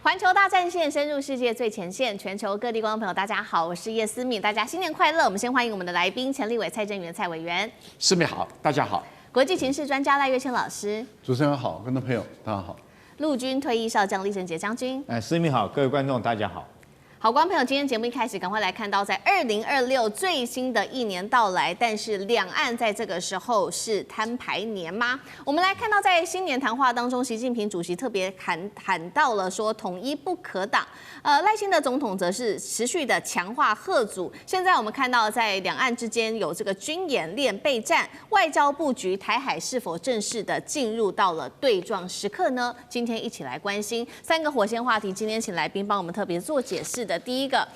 环球大战线深入世界最前线，全球各地观众朋友，大家好，我是叶思敏，大家新年快乐！我们先欢迎我们的来宾，前立委蔡正元蔡委员。思敏好，大家好。国际情势专家赖岳谦老师。主持人好，观众朋友大家好。陆军退役少将李正杰将军。思敏好，各位观众大家好。好，观众朋友，今天节目一开始，赶快来看到，在2026最新的一年到来，但是两岸在这个时候是摊牌年吗？我们来看到，在新年谈话当中，习近平主席特别喊到了说统一不可挡。赖清德总统则是持续的强化嚇阻。现在我们看到，在两岸之间有这个军演练备战，外交布局，台海是否正式的进入到了对撞时刻呢？今天一起来关心3个火线话题。今天请来宾帮我们特别做解释。第一个，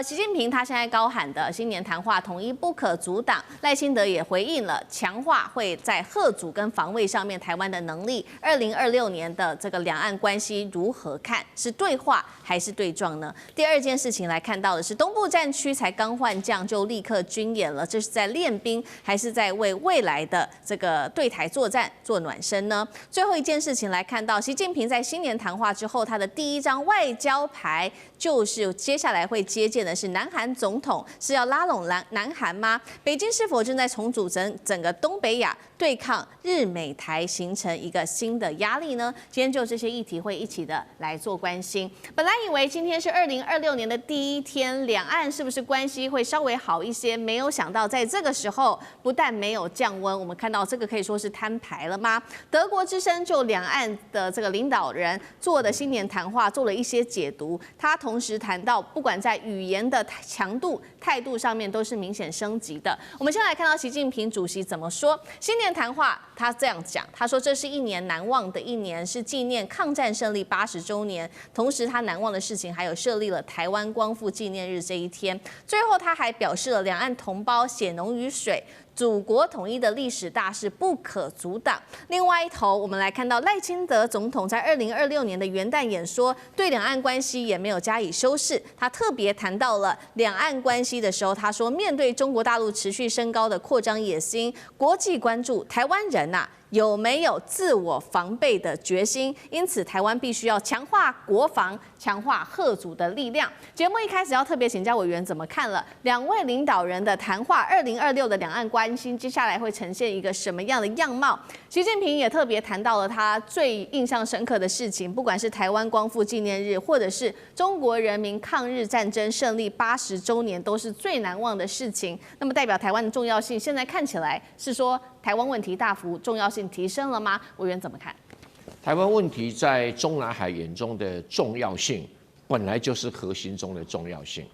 习近平他现在高喊的新年谈话统一不可阻挡，赖清德也回应了，强化会在嚇阻跟防卫上面台湾的能力。2026年的这个两岸关系如何看？是对话还是对撞呢？第二件事情来看到的是，东部战区才刚换将就立刻军演了，这是在练兵还是在为未来的这个对台作战做暖身呢？最后一件事情来看到，习近平在新年谈话之后，他的第一张外交牌就是接下来会接见的是南韩总统，是要拉拢南韩吗？北京是否正在重组整个东北亚，对抗日美台，形成一个新的压力呢？今天就这些议题会一起的来做关心。本来以为今天是2026年的第一天，两岸是不是关系会稍微好一些？没有想到在这个时候，不但没有降温，我们看到这个可以说是摊牌了吗？德国之声就两岸的这个领导人做的新年谈话做了一些解读，他同时谈到，不管在语言的强度、态度上面都是明显升级的。我们先来看到习近平主席怎么说。新年谈话，他这样讲，他说这是一年难忘的一年，是纪念抗战胜利80周年。同时，他难忘的事情还有设立了台湾光复纪念日这一天。最后，他还表示了两岸同胞血浓于水。祖国统一的历史大事不可阻挡。另外一头，我们来看到赖清德总统在2026年的元旦演说，对两岸关系也没有加以修饰。他特别谈到了两岸关系的时候，他说，面对中国大陆持续升高的扩张野心，国际关注台湾人有没有自我防备的决心？因此，台湾必须要强化国防，强化嚇阻的力量。节目一开始要特别请教委员怎么看了两位领导人的谈话，2026的两岸关系接下来会呈现一个什么样的样貌？习近平也特别谈到了他最印象深刻的事情，不管是台湾光复纪念日，或者是中国人民抗日战争胜利80周年，都是最难忘的事情。那么代表台湾的重要性，现在看起来是说台湾问题大幅重要性提升了吗？委员怎么看？台湾问题在中南海眼中的重要性，本来就是核心中的重要性，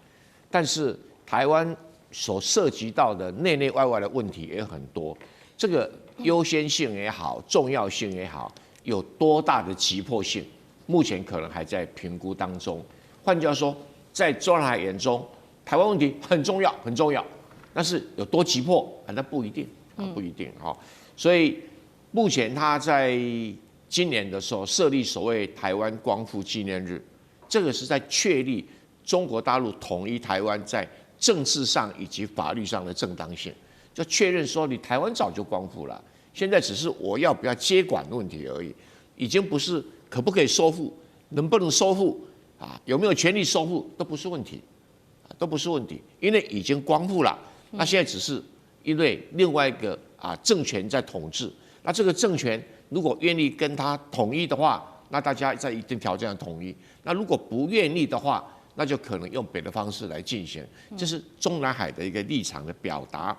但是台湾所涉及到的内内外外的问题也很多，这个优先性也好，重要性也好，有多大的急迫性，目前可能还在评估当中。换句话说，在中南海眼中，台湾问题很重要，很重要，但是有多急迫，那不一定，不一定哈。所以目前他在今年的时候设立所谓台湾光复纪念日，这个是在确立中国大陆统一台湾在政治上以及法律上的正当性，就确认说你台湾早就光复了，现在只是我要不要接管的问题而已，已经不是可不可以收复，能不能收复有没有权利收复都不是问题，都不是问题，因为已经光复了，那现在只是因为另外一个政权在统治，那这个政权如果愿意跟他统一的话，那大家在一定条件上统一；那如果不愿意的话，那就可能用别的方式来进行。这是中南海的一个立场的表达。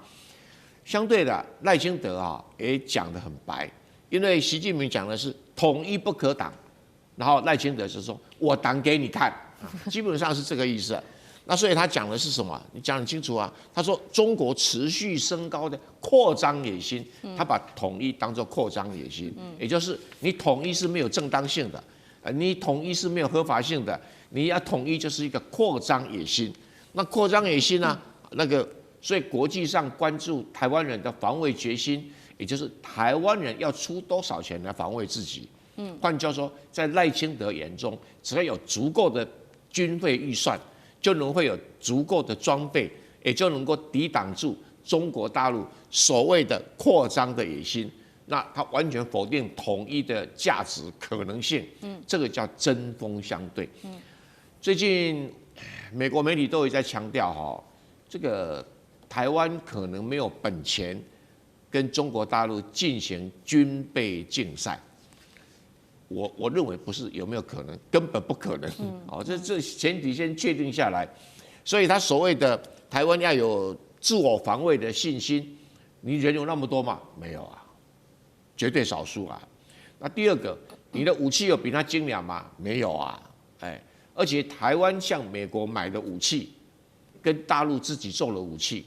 相对的，赖清德也讲得很白，因为习近平讲的是统一不可挡，然后赖清德是说我挡给你看，基本上是这个意思。那所以他讲的是什么？你讲得清楚啊。他说中国持续升高的扩张野心，他把统一当作扩张野心，也就是你统一是没有正当性的，你统一是没有合法性的，你要统一就是一个扩张野心。那扩张野心呢？所以国际上关注台湾人的防卫决心，也就是台湾人要出多少钱来防卫自己。换句话说，在赖清德眼中，只要有足够的军费预算，就能会有足够的装备，也就能够抵挡住中国大陆所谓的扩张的野心。那他完全否定统一的价值可能性，这个叫针锋相对。最近美国媒体都有在强调这个台湾可能没有本钱跟中国大陆进行军备竞赛。我认为不是有没有可能，根本不可能。这前提先确定下来，所以他所谓的台湾要有自我防卫的信心，你人有那么多吗？没有啊。绝对少数啊。那第二个，你的武器有比他精良吗？没有啊。而且台湾向美国买的武器，跟大陆自己做的武器，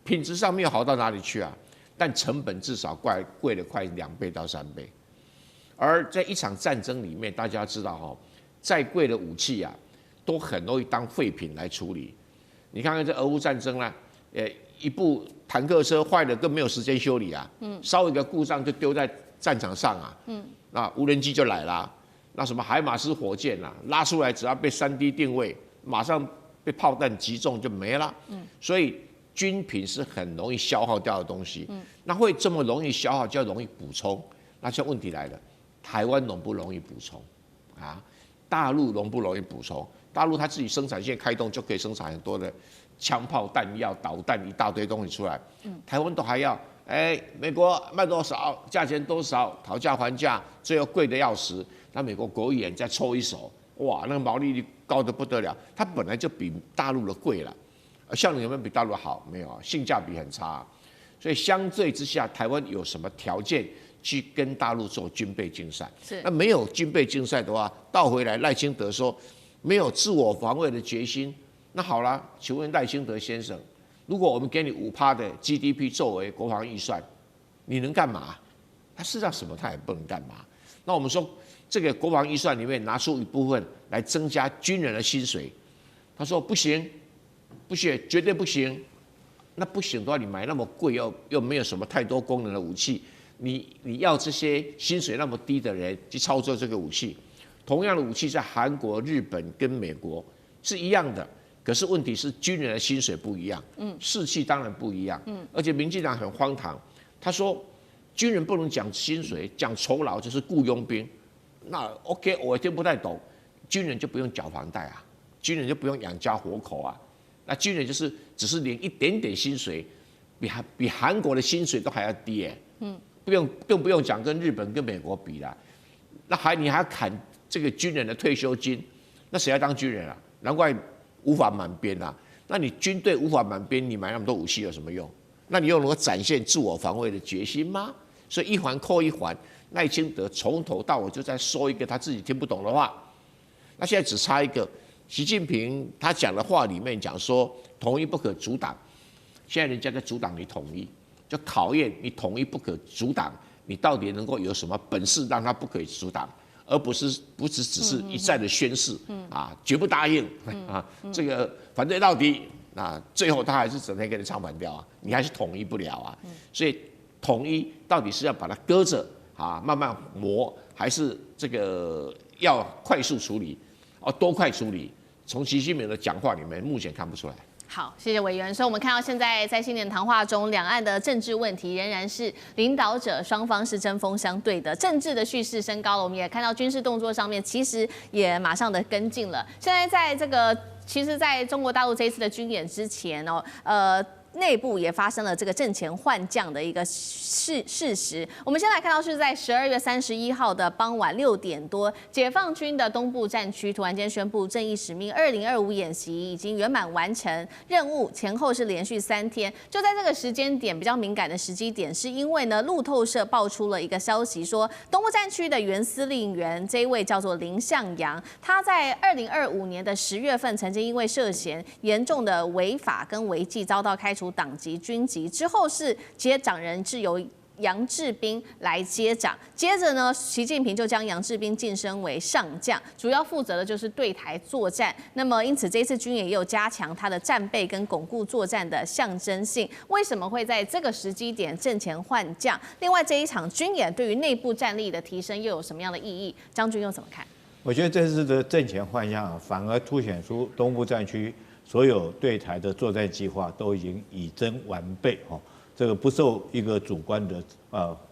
品质上没有好到哪里去啊，但成本至少贵了快2倍到3倍。而在一场战争里面，大家知道再贵的武器啊，都很容易当废品来处理。你看看这俄乌战争啦，一部坦克车坏了更没有时间修理啊，稍微一个故障就丢在战场上啊，那无人机就来啦，那什么海马斯火箭啊，拉出来只要被3D 定位，马上被炮弹击中就没了。所以军品是很容易消耗掉的东西，那会这么容易消耗，就要容易补充。那现在问题来了，台湾容不容易补充啊？大陆容不容易补充？大陆它自己生产线开动就可以生产很多的枪炮弹药、导弹一大堆东西出来，台湾都还要，美国卖多少，价钱多少，讨价还价，最后贵的要死。那美国国务院再抽一手，哇，那个毛利率高得不得了。它本来就比大陆的贵了，效能有没有比大陆好？没有啊，性价比很差。所以相对之下，台湾有什么条件去跟大陆做军备竞赛？那没有军备竞赛的话，倒回来赖清德说没有自我防卫的决心。那好了，请问赖清德先生，如果我们给你5%的 GDP 作为国防预算，你能干嘛？他事实上什么他也不能干嘛。那我们说这个国防预算里面拿出一部分来增加军人的薪水，他说不行，不行，绝对不行。那不行的话，你买那么贵又没有什么太多功能的武器，你要这些薪水那么低的人去操作这个武器，同样的武器在韩国、日本跟美国是一样的。可是问题是军人的薪水不一样，士气当然不一样，而且民进党很荒唐，他说军人不能讲薪水，讲酬劳就是雇佣兵。那 OK， 我也听不太懂，军人就不用缴房贷啊，军人就不用养家活口啊，那军人就是只是领一点点薪水，比韩国的薪水都还要低耶，更不用讲跟日本跟美国比啦，那你还要砍这个军人的退休金，那谁要当军人啊？难怪无法满编啊！那你军队无法满编，你买那么多武器有什么用？那你又能够展现自我防卫的决心吗？所以一环扣一环，赖清德从头到尾就在说一个他自己听不懂的话。那现在只差一个，习近平他讲的话里面讲说统一不可阻挡，现在人家在阻挡你统一，就考验你统一不可阻挡，你到底能够有什么本事让他不可以阻挡？而不只是一再的宣誓，绝不答应啊，这个反对到底，那最后他还是整天给你唱反调啊，你还是统一不了啊，所以统一到底是要把它搁着啊，慢慢磨，还是这个要快速处理，多快处理？从习近平的讲话里面，目前看不出来。好，谢谢委员。所以我们看到现在在新年谈话中，两岸的政治问题仍然是领导者双方是针锋相对的，政治的叙事升高了。我们也看到军事动作上面其实也马上的跟进了。现在在这个，其实在中国大陆这一次的军演之前内部也发生了这个阵前换将的一个事实。我们先来看到是在12月31号的傍晚6点多，解放军的东部战区突然间宣布正义使命2025演习已经圆满完成任务，前后是连续3天。就在这个时间点比较敏感的时机点，是因为呢路透社爆出了一个消息，说东部战区的原司令员这一位叫做林向阳，他在2025年的10月份曾经因为涉嫌严重的违法跟违纪遭到开除党籍、军籍，之后是接掌人是由杨志斌来接掌，接着呢，习近平就将杨志斌晋升为上将，主要负责的就是对台作战。那么，因此这次军演也有加强他的战备跟巩固作战的象征性。为什么会在这个时机点阵前换将？另外，这一场军演对于内部战力的提升又有什么样的意义？将军又怎么看？我觉得这次的阵前换将反而凸显出东部战区所有对台的作战计划都已经以真完备这个不受一个主观的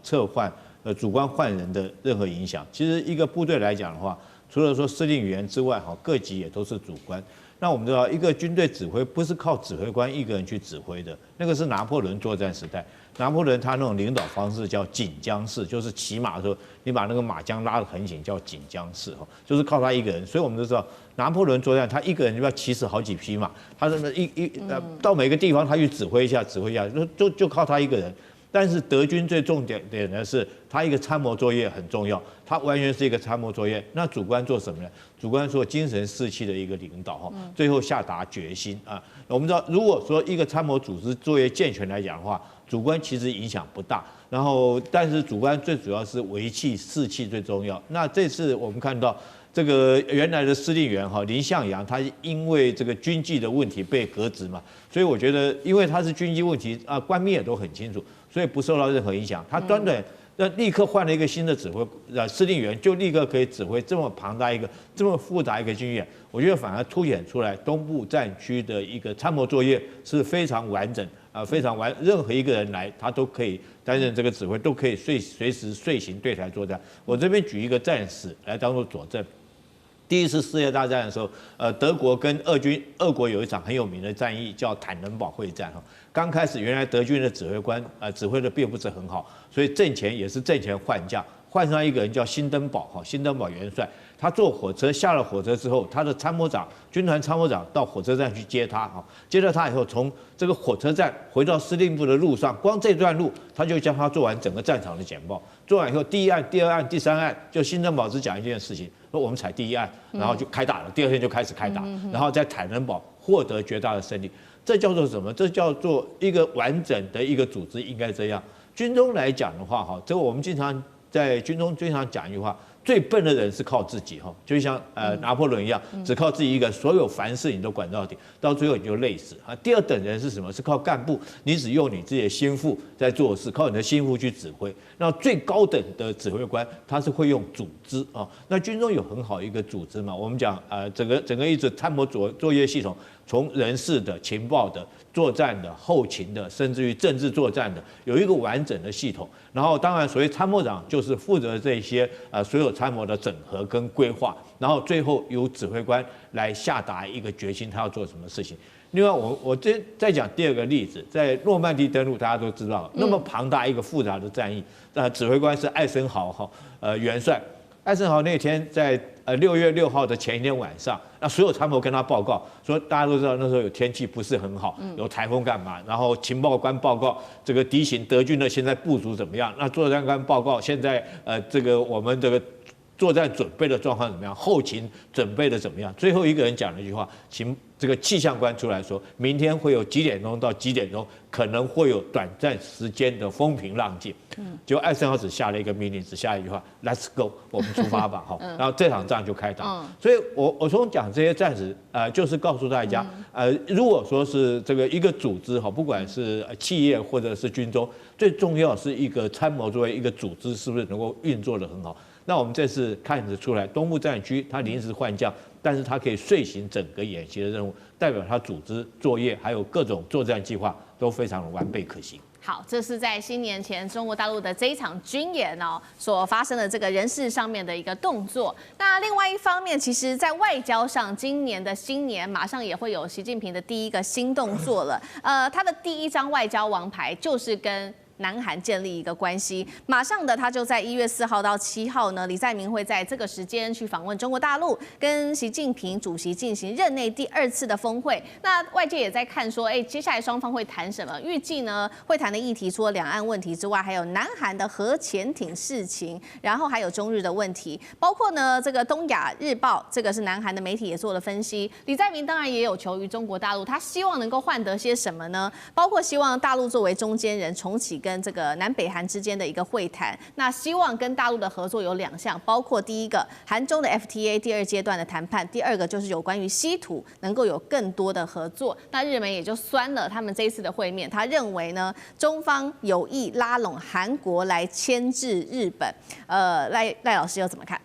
撤换主观换人的任何影响。其实一个部队来讲的话，除了说司令员之外，各级也都是主观。那我们知道，一个军队指挥不是靠指挥官一个人去指挥的，那个是拿破仑作战时代。拿破仑他那种领导方式叫锦江式，就是骑马的时候，你把那个马缰拉得很紧，叫锦江式就是靠他一个人。所以我们都知道，拿破仑作战，他一个人就要骑死好几匹马，他真的到每个地方他去指挥一下，就靠他一个人。但是德军最重点的是，他一个参谋作业很重要，他完全是一个参谋作业。那主官做什么呢？主官做精神士气的一个领导最后下达决心啊。我们知道，如果说一个参谋组织作业健全来讲的话，主官其实影响不大。然后，但是主官最主要是维气士气最重要。那这次我们看到这个原来的司令员林向阳，他因为这个军纪的问题被革职嘛，所以我觉得，因为他是军纪问题啊，官兵也都很清楚。所以不受到任何影响，他短短立刻换了一个新的指挥司令员，就立刻可以指挥这么庞大一个、这么复杂一个军演。我觉得反而凸显出来东部战区的一个参谋作业是非常完整非常完，任何一个人来他都可以担任这个指挥，都可以随时遂行对台作战。我这边举一个战史来当做佐证。第一次世界大战的时候，德国跟俄国有一场很有名的战役，叫坦能堡会战刚开始，原来德军的指挥官指挥的并不是很好，所以阵前也是阵前换将，换上一个人叫辛登堡辛登堡元帅。他坐火车下了火车之后，他的军团参谋长到火车站去接他接到他以后，从这个火车站回到司令部的路上，光这段路他就将他做完整个战场的简报。做完以后，第一案、第二案、第三案，就辛登堡只讲一件事情，说我们采第一案，然后就开打了，第二天就开始开打，然后在坦能堡获得绝大的胜利。这叫做什么？这叫做一个完整的一个组织应该这样。军中来讲的话这个我们经常在军中经常讲一句话。最笨的人是靠自己就像拿破仑一样，只靠自己一个人，所有凡事你都管到底，到最后你就累死第二等人是什么？是靠干部，你只用你自己的心腹在做事，靠你的心腹去指挥。那最高等的指挥官，他是会用组织那军中有很好一个组织嘛，我们讲整个一直参谋作业系统，从人事的、情报的、作战的、后勤的，甚至于政治作战的，有一个完整的系统。然后当然，所谓参谋长就是负责这些所有参谋的整合跟规划，然后最后由指挥官来下达一个决心，他要做什么事情。另外，我再讲第二个例子，在诺曼底登陆，大家都知道，那么庞大一个复杂的战役，指挥官是艾森豪元帅。艾森豪那天在6月6号的前一天晚上，那所有参谋跟他报告说，大家都知道那时候有天气不是很好，有台风干嘛，然后情报官报告这个敌情，德军的现在部署怎么样？那作战官报告现在这个我们这个作战准备的状况怎么样？后勤准备的怎么样？最后一个人讲了一句话，这个气象官出来说，明天会有几点钟到几点钟可能会有短暂时间的风平浪静。结果艾森豪只下了一个命令，只下一句话 ：“Let's go， 我们出发吧。”然后这场仗就开打。所以我从讲这些战史就是告诉大家，如果说是这个一个组织不管是企业或者是军中，最重要是一个参谋作为一个组织是不是能够运作得很好。那我们这次看得出来，东部战区它临时换将，但是它可以遂行整个演习的任务，代表它组织作业还有各种作战计划都非常的完备可行。好，这是在新年前中国大陆的这一场军演所发生的这个人事上面的一个动作。那另外一方面，其实在外交上，今年的新年马上也会有习近平的第一个新动作了。他的第一张外交王牌就是跟南韩建立一个关系，马上的他就在1月4号到7号呢，李在明会在这个时间去访问中国大陆，跟习近平主席进行任内第2次的峰会。那外界也在看说，接下来双方会谈什么？预计呢会谈的议题除了两岸问题之外，还有南韩的核潜艇事情，然后还有中日的问题，包括呢这个东亚日报，这个是南韩的媒体也做了分析。李在明当然也有求于中国大陆，他希望能够换得些什么呢？包括希望大陆作为中间人重启跟这个南北韩之间的一个会谈，那希望跟大陆的合作有2项，包括第一个韩中的 FTA 第2阶段的谈判，第二个就是有关于稀土能够有更多的合作。那日媒也就酸了他们这一次的会面，他认为呢中方有意拉拢韩国来牵制日本。赖老师又怎么看？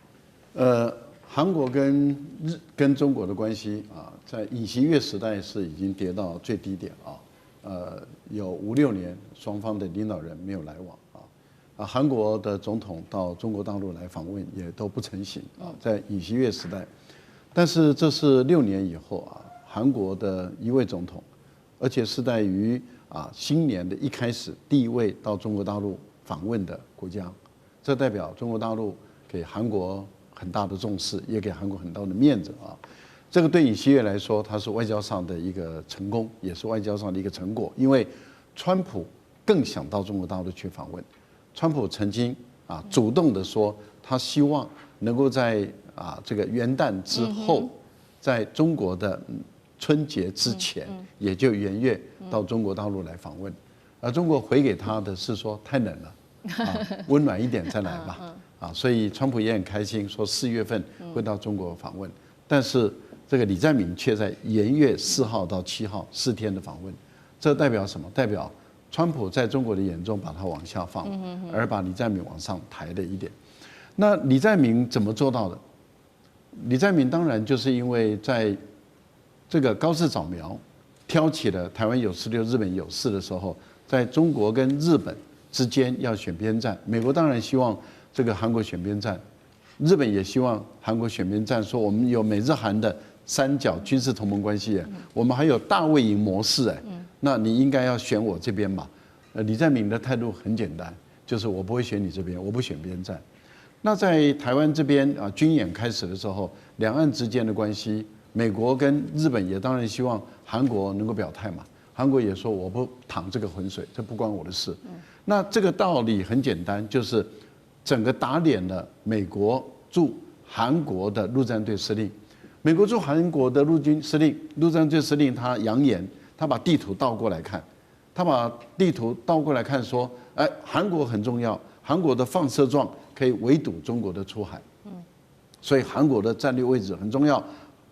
韩国跟中国的关系在尹锡悦时代是已经跌到最低点有5、6年双方的领导人没有来往韩国的总统到中国大陆来访问也都不成行在尹锡悦时代，但是这是6年以后韩国的一位总统，而且是在于新年的一开始第一位到中国大陆访问的国家，这代表中国大陆给韩国很大的重视，也给韩国很大的面子这个对尹锡悦来说，它是外交上的一个成功，也是外交上的一个成果，因为川普更想到中国大陆去访问。川普曾经主动的说，他希望能够在这个元旦之后，在中国的春节之前，也就元月到中国大陆来访问，而中国回给他的是说太冷了，温暖一点再来吧，所以川普也很开心，说4月份会到中国访问，但是这个李在明却在元月4号到7号4天的访问，这代表什么？代表川普在中国的眼中把它往下放，而把李在明往上抬了一点。那李在明怎么做到的？李在明当然就是因为在这个高市早苗挑起了台湾有16，日本有4的时候，在中国跟日本之间要选边站，美国当然希望这个韩国选边站，日本也希望韩国选边站，说我们有美日韩的3角军事同盟关系，我们还有大卫营模式那你应该要选我这边嘛？李在明的态度很简单，就是我不会选你这边，我不选边站。那在台湾这边军演开始的时候，两岸之间的关系，美国跟日本也当然希望韩国能够表态嘛。韩国也说我不淌这个浑水，这不关我的事。那这个道理很简单，就是整个打脸了美国驻韩国的陆战队司令。美国驻韩国的陆战队司令他扬言，他把地图倒过来看，说，韩国很重要，韩国的放射状可以围堵中国的出海，所以韩国的战略位置很重要，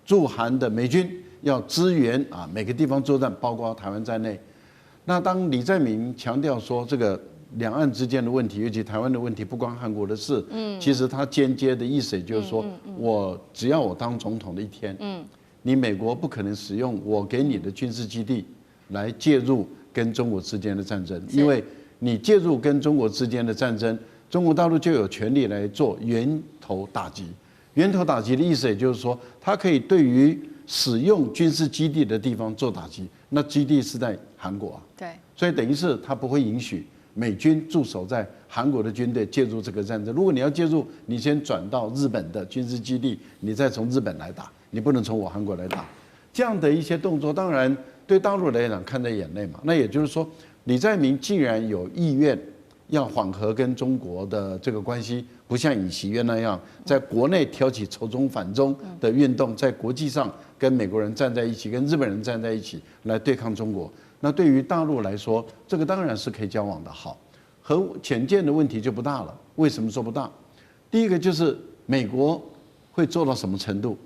驻韩的美军要支援每个地方作战，包括台湾在内。那当李在明强调说这个两岸之间的问题，尤其台湾的问题不关韩国的事，其实他间接的意思也就是说，只要我当总统的一天，你美国不可能使用我给你的军事基地来介入跟中国之间的战争，因为你介入跟中国之间的战争，中国大陆就有权利来做源头打击。源头打击的意思也就是说，它可以对于使用军事基地的地方做打击，那基地是在韩国对，所以等于是它不会允许美军驻守在韩国的军队介入这个战争。如果你要介入，你先转到日本的军事基地，你再从日本来打，你不能从我韩国来打。这样的一些动作，当然对大陆来讲看在眼内嘛。那也就是说，李在明既然有意愿要缓和跟中国的这个关系，不像尹锡悦那样在国内挑起仇中反中的运动，在国际上跟美国人站在一起，跟日本人站在一起来对抗中国。那对于大陆来说，这个当然是可以交往的好，核潜舰的问题就不大了。为什么说不大？第一个就是美国会做到什么程度，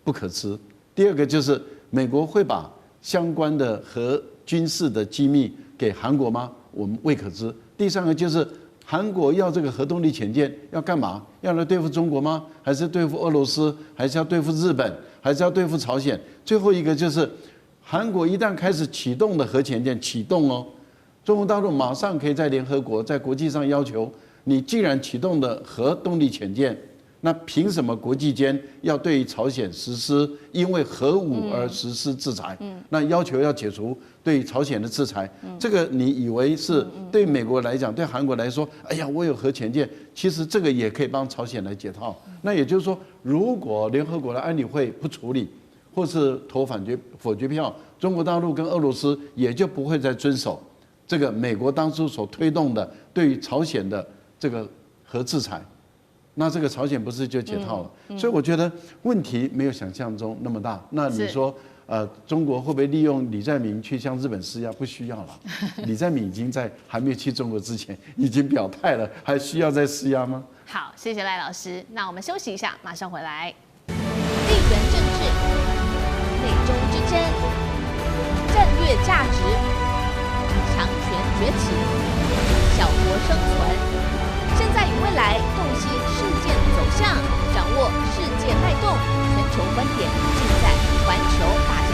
不可知。第二个就是美国会把相关的核军事的机密给韩国吗？我们未可知。第三个就是韩国要这个核动力潜舰要干嘛？要来对付中国吗？还是对付俄罗斯？还是要对付日本？还是要对付朝鲜？最后一个就是韩国一旦开始启动的核潜舰启动中国大陆马上可以在联合国在国际上要求你，既然启动的核动力潜舰，那凭什么国际间要对于朝鲜实施因为核武而实施制裁？那要求要解除对朝鲜的制裁，这个你以为是对美国来讲，对韩国来说，哎呀，我有核潜舰，其实这个也可以帮朝鲜来解套。那也就是说，如果联合国的安理会不处理，或是投否决票，中国大陆跟俄罗斯也就不会再遵守这个美国当初所推动的对于朝鲜的这个核制裁。那这个朝鲜不是就解套了？所以我觉得问题没有想象中那么大。那你说，中国会不会利用李在明去向日本施压？不需要了，李在明已经在还没有去中国之前已经表态了，还需要再施压吗？好，谢谢赖老师。那我们休息一下，马上回来。地缘政治、美中之争、战略价值、强权崛起、小国生存。现在与未来洞悉事件走向，掌握世界脉动，全球观点尽在环球大